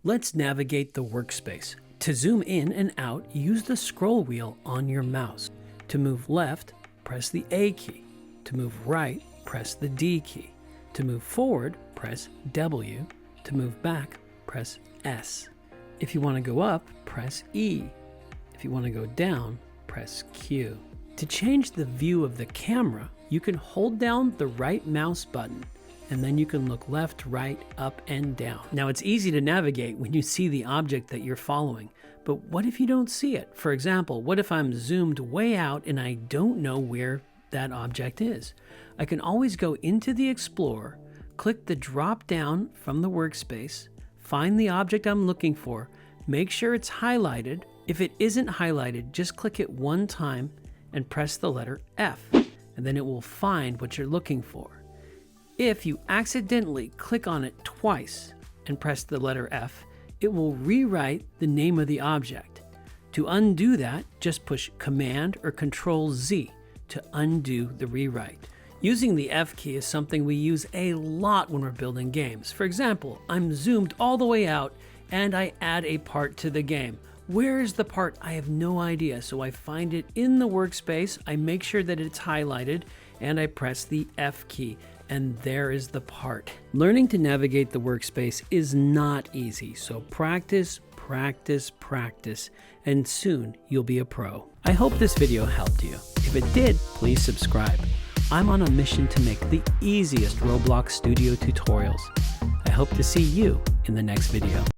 Let's navigate the workspace. To zoom in and out, use the scroll wheel on your mouse. To move left, press the A key. To move right, press the D key. To move forward, press W. To move back, press S. If you want to go up, press E. If you want to go down, press Q. To change the view of the camera, you can hold down the right mouse button, and then you can look left, right, up, and down. Now it's easy to navigate when you see the object that you're following, but what if you don't see it? For example, what if I'm zoomed way out and I don't know where that object is? I can always go into the Explorer, click the drop down from the workspace, find the object I'm looking for, make sure it's highlighted. If it isn't highlighted, just click it one time and press the letter F, and then it will find what you're looking for. If you accidentally click on it twice and press the letter F, it will rewrite the name of the object. To undo that, just push Command or Control Z to undo the rewrite. Using the F key is something we use a lot when we're building games. For example, I'm zoomed all the way out and I add a part to the game. Where is the part? I have no idea. So I find it in the workspace, I make sure that it's highlighted, and I press the F key. And there is the part. Learning to navigate the workspace is not easy, so practice, practice, practice, and soon you'll be a pro. I hope this video helped you. If it did, please subscribe. I'm on a mission to make the easiest Roblox Studio tutorials. I hope to see you in the next video.